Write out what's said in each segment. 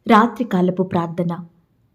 రాత్రికాలపు ప్రార్థన.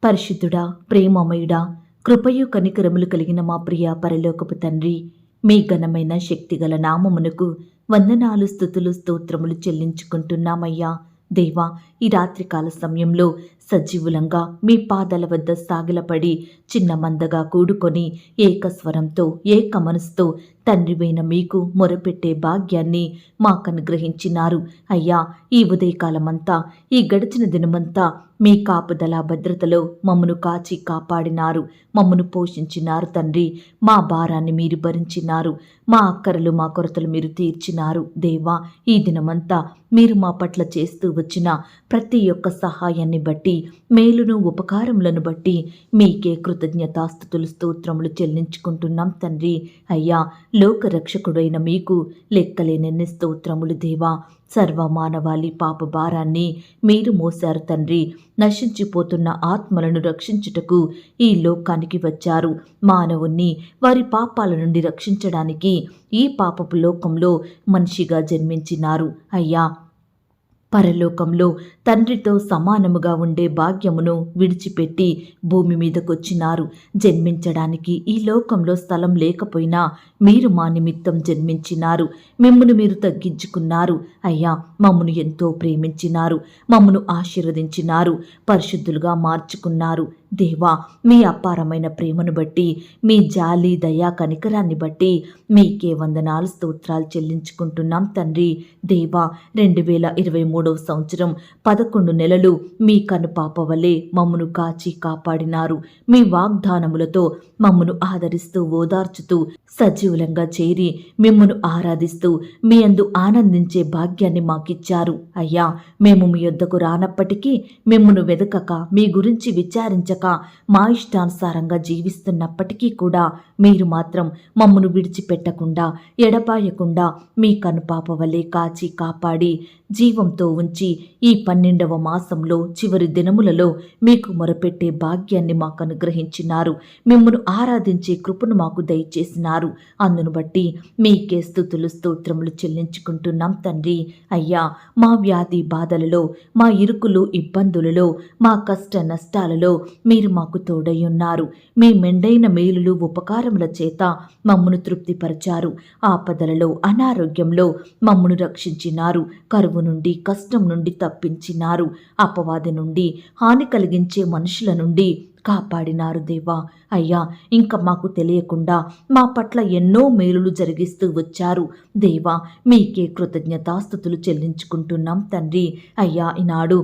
పరిశుద్ధుడా, ప్రేమమయుడా, కృపయు కనికరములు కలిగిన మా ప్రియ పరలోకపు తండ్రి, మీ ఘనమైన శక్తిగల నామమునకు వందనాలు, స్తుతులు, స్తోత్రములు చెల్లించుకుంటున్నామయ్యా. దేవా, ఈ రాత్రికాల సమయంలో సజీవులంగా మీ పాదాల వద్ద సాగిలపడి చిన్న మందగా కూడుకొని ఏకస్వరంతో ఏక మనసుతో తండ్రివైన మీకు మొరపెట్టే భాగ్యాన్ని మాకు అనుగ్రహించినారు. అయ్యా, ఈ ఉదయకాలమంతా, ఈ గడిచిన దినమంతా మీ కాపుదల భద్రతలో మమ్మను కాచి కాపాడినారు, మమ్మను పోషించినారు తండ్రి. మా భారాన్ని మీరు భరించినారు, మా అక్కరలు మా కొరతలు మీరు తీర్చినారు. దేవా, ఈ దినమంతా మీరు మా పట్ల చేస్తూ వచ్చిన ప్రతి ఒక్క సహాయాన్ని బట్టి, మేలును ఉపకారములను బట్టి మీకే కృతజ్ఞతాస్తుతులు స్తోత్రములు చెల్లించుకుంటున్నాం తండ్రి. అయ్యా, లోకరక్షకుడైన మీకు లెక్కలేనన్ని స్తోత్రములు దేవా. సర్వమానవాళి పాప భారాన్ని మీరు మోశారు తండ్రి. నశించిపోతున్న ఆత్మలను రక్షించుటకు ఈ లోకానికి వచ్చారు. మానవుణ్ణి వారి పాపాల నుండి రక్షించడానికి ఈ పాపపు లోకంలో మనిషిగా జన్మించినారు. అయ్యా, పరలోకంలో తండ్రితో సమానముగా ఉండే భాగ్యమును విడిచిపెట్టి భూమి మీదకొచ్చినారు. జన్మించడానికి ఈ లోకంలో స్థలం లేకపోయినా మీరు మా నిమిత్తం జన్మించినారు. మిమ్మును మీరు తగ్గించుకున్నారు. అయ్యా, మమ్మను ఎంతో ప్రేమించినారు, మమ్మను ఆశీర్వదించినారు, పరిశుద్ధులుగా మార్చుకున్నారు. దేవా, మీ అపారమైన ప్రేమను బట్టి, మీ జాలి దయా కనికరాన్ని బట్టి మీకే వందనాలు, స్తోత్రాలు చెల్లించుకుంటున్నాం తండ్రి. దేవా, 2023వ సంవత్సరం 11 నెలలు మీ కనుపాప వలె మమ్మను కాచి కాపాడినారు. మీ వాగ్దానములతో మమ్మను ఆదరిస్తూ ఓదార్చుతూ సజీవులంగా చేరి మిమ్మను ఆరాధిస్తూ మీ యందు ఆనందించే భాగ్యాన్ని మాకిచ్చారు. అయ్యా, మేము మీ యొద్దకు రానప్పటికీ, మిమ్మును వెదకక, మీ గురించి విచారించక, మా ఇష్టానుసారంగా జీవిస్తున్నప్పటికీ కూడా మీరు మాత్రం మమ్మను విడిచిపెట్టకుండా, ఎడబాయకుండా మీ కనుపాప వలె కాచి కాపాడి జీవంతో ఉంచి ఈ 12వ మాసంలో చివరి దినములలో మీకు మొరపెట్టే భాగ్యాన్ని మాకు అనుగ్రహించినారు. మిమ్మను ఆరాధించే కృపను మాకు దయచేసినారు. అందును బట్టి మీకే స్తుతులు స్తోత్రములు చెల్లించుకుంటున్నాం తండ్రి. అయ్యా, మా వ్యాధి బాధలలో, మా ఇరుకులు ఇబ్బందులలో, మా కష్ట నష్టాలలో మీరు మాకు తోడై ఉన్నారు. మీ మెండైన మేలులు ఉపకారముల చేత మమ్మను తృప్తిపరిచారు. ఆపదలలో, అనారోగ్యంలో మమ్మను రక్షించినారు. కరువు నుండి, కష్టం నుండి తప్పించినారు. అపవాది నుండి, హాని కలిగించే మనుషుల నుండి కాపాడినారు దేవా. అయ్యా, ఇంకా మాకు తెలియకుండా మా పట్ల ఎన్నో మేలులు జరిగిస్తూ వచ్చారు దేవా. మీకే కృతజ్ఞతాస్తుతులు చెల్లించుకుంటున్నాం తండ్రి. అయ్యా, ఈనాడు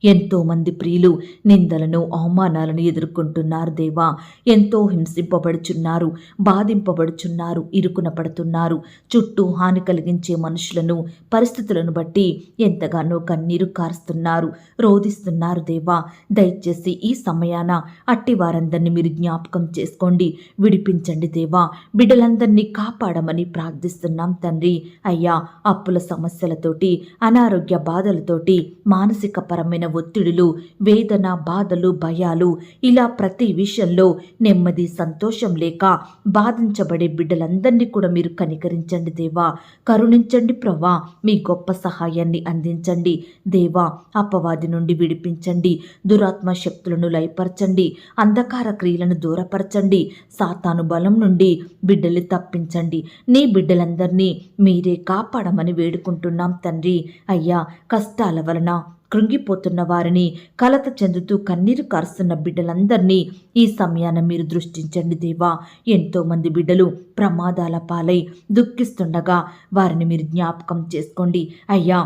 ఎంతోమంది ప్రియులు నిందలను, అవమానాలను ఎదుర్కొంటున్నారు దేవా. ఎంతో హింసింపబడుచున్నారు, బాధింపబడుచున్నారు, ఇరుకున పడుతున్నారు. చుట్టూ హాని కలిగించే మనుషులను, పరిస్థితులను బట్టి ఎంతగానో కన్నీరు కారుస్తున్నారు, రోధిస్తున్నారు దేవా. దయచేసి ఈ సమయాన అట్టి వారందరినీ మీరు జ్ఞాపకం చేసుకోండి, విడిపించండి దేవా. బిడ్డలందరినీ కాపాడమని ప్రార్థిస్తున్నాం తండ్రి. అయ్యా, అప్పుల సమస్యలతోటి, అనారోగ్య బాధలతోటి, మానసిక పరమైన ఒత్తిడులు, వేదన, బాధలు, భయాలు, ఇలా ప్రతి విషయంలో నెమ్మది, సంతోషం లేక బాధించబడే బిడ్డలందరినీ కూడా మీరు కనికరించండి దేవా. కరుణించండి ప్రభా. మీ గొప్ప సహాయాన్ని అందించండి దేవా. అపవాది నుండి విడిపించండి, దురాత్మ శక్తులను లయపరచండి, అంధకార క్రియలను దూరపరచండి, సాతాను బలం నుండి బిడ్డలు తప్పించండి. నీ బిడ్డలందరినీ మీరే కాపాడమని వేడుకుంటున్నాం తండ్రి. అయ్యా, కష్టాల వలన కృంగిపోతున్న వారిని, కలత చెందుతూ కన్నీరు కారుస్తున్న బిడ్డలందరినీ ఈ సమయాన మీరు దృష్టించండి దేవా. ఎంతోమంది బిడ్డలు ప్రమాదాల పాలై దుఃఖిస్తుండగా వారిని మీరు జ్ఞాపకం చేసుకోండి అయ్యా.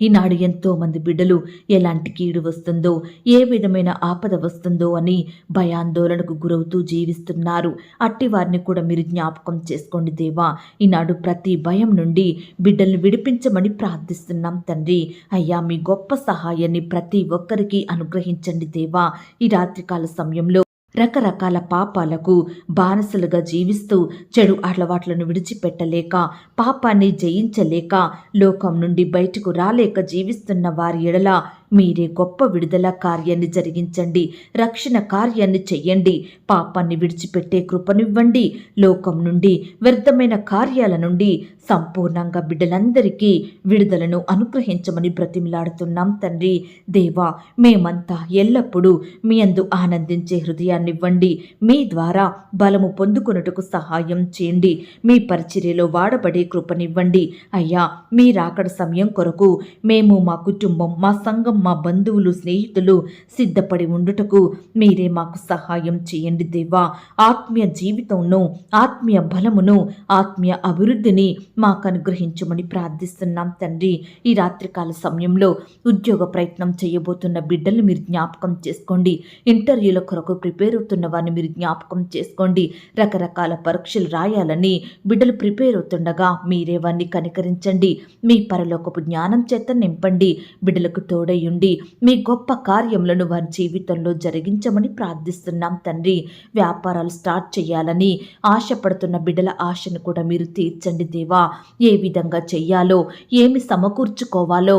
ఈనాడు ఎంతోమంది బిడ్డలు ఎలాంటి కీడు వస్తుందో, ఏ విధమైన ఆపద వస్తుందో అని భయాందోళనకు గురవుతూ జీవిస్తున్నారు. అట్టి వారిని కూడా మీరు జ్ఞాపకం చేసుకోండి దేవా. ఈనాడు ప్రతి భయం నుండి బిడ్డల్ని విడిపించమని ప్రార్థిస్తున్నాం తండ్రి. అయ్యా, మీ గొప్ప సహాయాన్ని ప్రతి ఒక్కరికి అనుగ్రహించండి దేవా. ఈ రాత్రికాల సమయంలో రకరకాల పాపాలకు బానిసలుగా జీవిస్తూ చెడు అలవాట్లను విడిచిపెట్టలేక, పాపాన్ని జయించలేక, లోకం నుండి బయటకు రాలేక జీవిస్తున్న వారి ఎడల మీరే గొప్ప విడుదల కార్యాన్ని జరిగించండి, రక్షణ కార్యాన్ని చెయ్యండి, పాపాన్ని విడిచిపెట్టే కృపనివ్వండి, లోకం నుండి వ్యర్థమైన కార్యాల నుండి సంపూర్ణంగా బిడ్డలందరికీ విడుదలను అనుగ్రహించమని బ్రతిమిలాడుతున్నాం తండ్రి. దేవా, మేమంతా ఎల్లప్పుడూ మీ యందు ఆనందించే హృదయాన్నివ్వండి, మీ ద్వారా బలము పొందుకొనుటకు సహాయం చేయండి, మీ పరిచర్యలో వాడబడే కృపనివ్వండి. అయ్యా, మీ రాకడ సమయం కొరకు మేము, మా కుటుంబం, మా సంఘం, మా బంధువులు, స్నేహితులు సిద్ధపడి ఉండుటకు మీరే మాకు సహాయం చేయండి దేవా. ఆత్మీయ జీవితంను, ఆత్మీయ బలమును, ఆత్మీయ అభివృద్ధిని మాకు అనుగ్రహించమని ప్రార్థిస్తున్నాం తండ్రి. ఈ రాత్రికాల సమయంలో ఉద్యోగ ప్రయత్నం చేయబోతున్న బిడ్డల్ని మీరు జ్ఞాపకం చేసుకోండి. ఇంటర్వ్యూల కొరకు ప్రిపేర్ అవుతున్న వారిని మీరు జ్ఞాపకం చేసుకోండి. రకరకాల పరీక్షలు రాయాలని బిడ్డలు ప్రిపేర్ అవుతుండగా మీరే వారిని కనికరించండి. మీ పరలోకపు జ్ఞానం చేత నింపండి. బిడ్డలకు తోడయుండి మీ గొప్ప కార్యములను వారి జీవితంలో జరిగించమని ప్రార్థిస్తున్నాం తండ్రి. వ్యాపారాలు స్టార్ట్ చేయాలని ఆశపడుతున్న బిడ్డల ఆశను కూడా మీరు తీర్చండి దేవా. ఏ విధంగా చెయ్యాలో, ఏమి సమకూర్చుకోవాలో,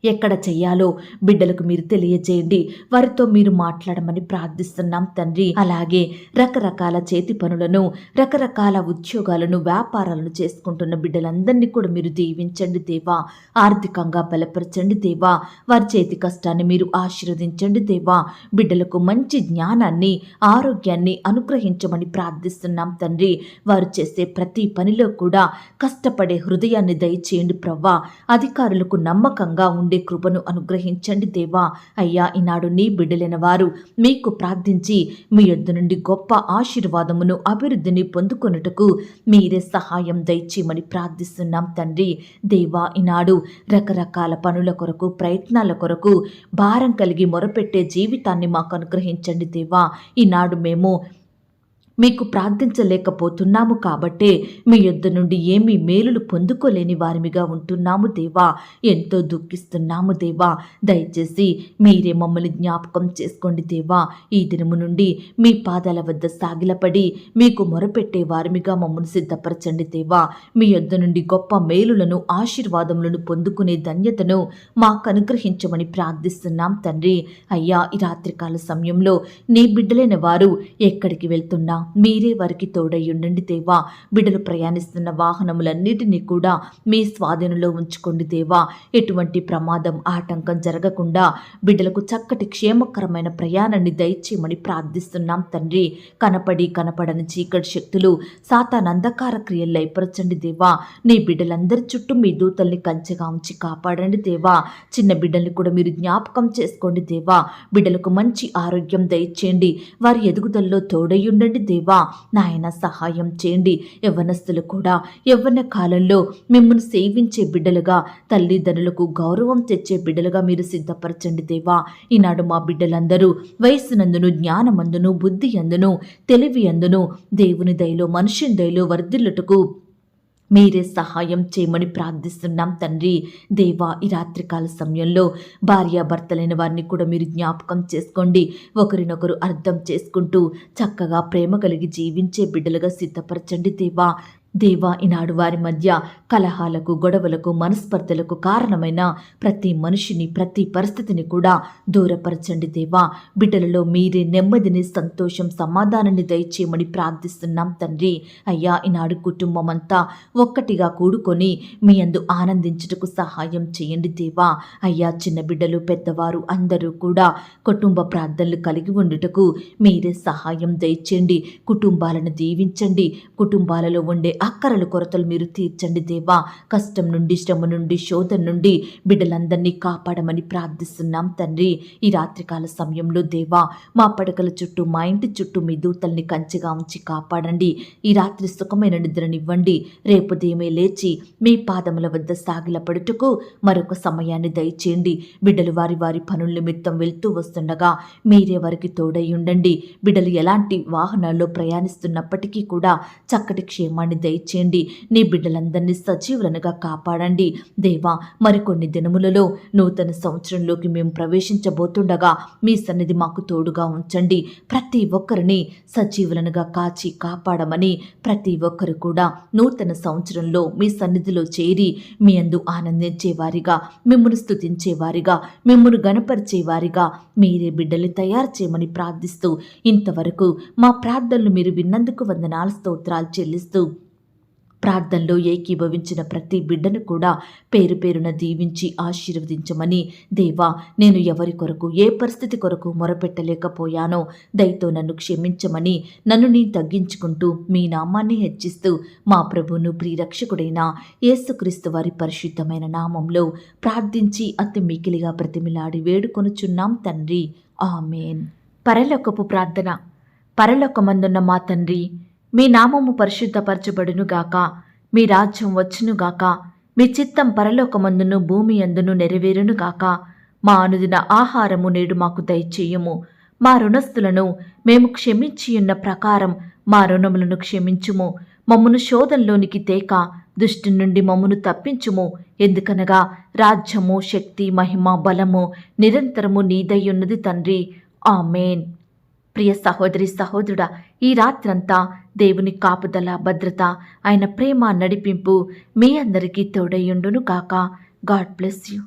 ఎక్కడ చెయ్యాలో బిడ్డలకు మీరు తెలియజేయండి. వారితో మీరు మాట్లాడమని ప్రార్థిస్తున్నాం తండ్రి. అలాగే రకరకాల చేతి పనులను, రకరకాల ఉద్యోగాలను, వ్యాపారాలను చేసుకుంటున్న బిడ్డలందరినీ కూడా మీరు దీవించండి దేవా. ఆర్థికంగా బలపరచండి దేవా. వారి చేతి కష్టాన్ని మీరు ఆశీర్వదించండి దేవా. బిడ్డలకు మంచి జ్ఞానాన్ని, ఆరోగ్యాన్ని అనుగ్రహించమని ప్రార్థిస్తున్నాం తండ్రి. వారు చేసే ప్రతి పనిలో కూడా కష్టపడే హృదయాన్ని దయచేయండి ప్రవ్వా. అధికారులకు నమ్మకంగా ఉండే కృపను అనుగ్రహించండి దేవా. అయ్యా, ఈనాడు నీ బిడ్డలైన వారు మీకు ప్రార్థించి మీ యొద్ద నుండి గొప్ప ఆశీర్వాదమును, అభివృద్ధిని పొందుకొనుటకు మీరే సహాయం దయచేయమని ప్రార్థిస్తున్నాం తండ్రి. దేవా, ఈనాడు రకరకాల పనుల కొరకు, ప్రయత్నాల కొరకు భారం కలిగి మొరపెట్టే జీవితాన్ని మాకు అనుగ్రహించండి దేవా. ఈనాడు మేము మీకు ప్రార్థించలేకపోతున్నాము కాబట్టే మీ యొద్ద నుండి ఏమీ మేలులు పొందుకోలేని వారిమిగా ఉంటున్నాము దేవా. ఎంతో దుఃఖిస్తున్నాము దేవా. దయచేసి మీరే మమ్మల్ని జ్ఞాపకం చేసుకోండి దేవా. ఈ దినము నుండి మీ పాదాల వద్ద సాగిలపడి మీకు మొరపెట్టే వారిమిగా మమ్మల్ని సిద్ధపరచండి దేవా. మీ యొద్ద నుండి గొప్ప మేలులను, ఆశీర్వాదములను పొందుకునే ధన్యతను మాకు అనుగ్రహించమని ప్రార్థిస్తున్నాం తండ్రి. అయ్యా, ఈ రాత్రికాల సమయంలో నీ బిడ్డలైన వారు ఎక్కడికి వెళ్తున్నా మీరే వారికి తోడయ్యుండండి దేవా. బిడ్డలు ప్రయాణిస్తున్న వాహనములన్నిటినీ కూడా మీ స్వాధీనంలో ఉంచుకోండి దేవా. ఎటువంటి ప్రమాదం, ఆటంకం జరగకుండా బిడ్డలకు చక్కటి క్షేమకరమైన ప్రయాణాన్ని దయచేయమని ప్రార్థిస్తున్నాం తండ్రి. కనపడని చీకటి శక్తులు, సాతాను అంధకార క్రియలు లయపరచండి దేవా. నీ బిడ్డలందరి చుట్టూ మీ దూతల్ని కంచెగా ఉంచి కాపాడండి దేవా. చిన్న బిడ్డల్ని కూడా మీరు జ్ఞాపకం చేసుకోండి దేవా. బిడ్డలకు మంచి ఆరోగ్యం దయచేయండి. వారి ఎదుగుదలలో తోడయ్యుండండి దేవా. నాయన సహాయం చేయండి. యవ్వనస్తులు కూడా యవ్వన కాలంలో మిమ్మల్ని సేవించే బిడ్డలుగా, తల్లిదండ్రులకు గౌరవం తెచ్చే బిడ్డలుగా మీరు సిద్ధపరచండి దేవా. ఈనాడు మా బిడ్డలందరూ వయస్సునందును, జ్ఞానమందును, బుద్ధి అందును, తెలివి అందును, దేవుని దయలో, మనుషుని దయలో వర్ధిల్లుటకు మీరే సహాయం చేయమని ప్రార్థిస్తున్నాం తండ్రి. దేవా, ఈ రాత్రికాల సమయంలో భార్యాభర్తలైన వారిని కూడా మీరు జ్ఞాపకం చేసుకోండి. ఒకరినొకరు అర్థం చేసుకుంటూ చక్కగా ప్రేమ కలిగి జీవించే బిడ్డలుగా సిద్ధపరచండి దేవా. దేవా, ఈనాడు వారి మధ్య కలహాలకు, గొడవలకు, మనస్పర్ధలకు కారణమైన ప్రతి మనిషిని, ప్రతి పరిస్థితిని కూడా దూరపరచండి దేవా. బిడ్డలలో మీరే నెమ్మదిని, సంతోషం, సమాధానాన్ని దయచేయమని ప్రార్థిస్తున్నాం తండ్రి. అయ్యా, ఈనాడు కుటుంబం అంతా ఒక్కటిగా కూడుకొని మీ యందు ఆనందించుటకు సహాయం చేయండి దేవా. అయ్యా, చిన్న బిడ్డలు, పెద్దవారు అందరూ కూడా కుటుంబ ప్రార్థనలు కలిగి ఉండుటకు మీరే సహాయం దయచేయండి. కుటుంబాలను దీవించండి. కుటుంబాలలో ఉండే అక్కరలు, కొరతలు మీరు తీర్చండి దేవా. కష్టం నుండి, శ్రమ నుండి, శోధన నుండి బిడ్డలందరినీ కాపాడమని ప్రార్థిస్తున్నాం తండ్రి. ఈ రాత్రికాల సమయంలో దేవా, మా పడకల చుట్టూ, మా ఇంటి చుట్టూ మీ దూతల్ని కంచెగా ఉంచి కాపాడండి. ఈ రాత్రి సుఖమైన నిద్రనివ్వండి. రేపు ఉదయమే లేచి మీ పాదముల వద్ద సాగిలపడుటకు మరొక సమయాన్ని దయచేయండి. బిడ్డలు వారి వారి పనుల నిమిత్తం వెళ్తూ వస్తుండగా మీరే వారికి తోడై ఉండండి. బిడ్డలు ఎలాంటి వాహనాల్లో ప్రయాణిస్తున్నప్పటికీ కూడా చక్కటి క్షేమాన్ని దయచేయండి. నీ బిడ్డలందరినీ సజీవులనుగా కాపాడండి. దేవా, మరికొన్ని దినములలో నూతన సంవత్సరంలోకి మేము ప్రవేశించబోతుండగా మీ సన్నిధి మాకు తోడుగా ఉంచండి. ప్రతి ఒక్కరిని సజీవులనుగా కాచి కాపాడమని, ప్రతి ఒక్కరు కూడా నూతన సంవత్సరంలో మీ సన్నిధిలో చేరి మీ యందు ఆనందించేవారిగా, మిమ్మును స్తుతించేవారిగా, మిమ్మును గణపరిచేవారిగా మీరే బిడ్డల్ని తయారు చేయమని ప్రార్థిస్తూ, ఇంతవరకు మా ప్రార్థనలు మీరు విన్నందుకు వందనాలు, స్తోత్రాలు చెల్లిస్తూ, ప్రార్థనలో ఏకీభవించిన ప్రతి బిడ్డను కూడా పేరు పేరున దీవించి ఆశీర్వదించమని, దేవా, నేను ఎవరి కొరకు ఏ పరిస్థితి కొరకు మొరపెట్టలేకపోయానో దయతో నన్ను క్షమించమని, నన్ను నేను తగ్గించుకుంటూ మీ నామాన్ని హెచ్చిస్తూ మా ప్రభువును ప్రియరక్షకుడైన యేసుక్రీస్తు వారి పరిశుద్ధమైన నామంలో ప్రార్థించి అతి మికిలిగా ప్రతిమిలాడి వేడుకొనుచున్నాం తండ్రి, ఆమేన్. పరలోకపు ప్రార్థన. పరలోకమందున్న మా తండ్రి, మీ నామము పరిశుద్ధపరచబడునుగాక, మీ రాజ్యం వచ్చునుగాక, మీ చిత్తం పరలోకమందును భూమి అందును నెరవేరునుగాక. మా అనుదిన ఆహారము నేడు మాకు దయచేయుము. మా రుణస్థులను మేము క్షమించియున్న ప్రకారం మా రుణములను క్షమించుము. మమ్మును శోధంలోనికి తేక దుష్టు నుండి మమ్మును తప్పించుము. ఎందుకనగా రాజ్యము, శక్తి, మహిమ, బలము నిరంతరము నీదయ్యున్నది తండ్రి, ఆమేన్. ప్రియ సహోదరి సహోదరుడా, ఈ రాత్రంతా దేవుని కాపుదల, భద్రత, ఆయన ప్రేమ, నడిపింపు మీ అందరికీ తోడయ్యుండును కాక. God bless you.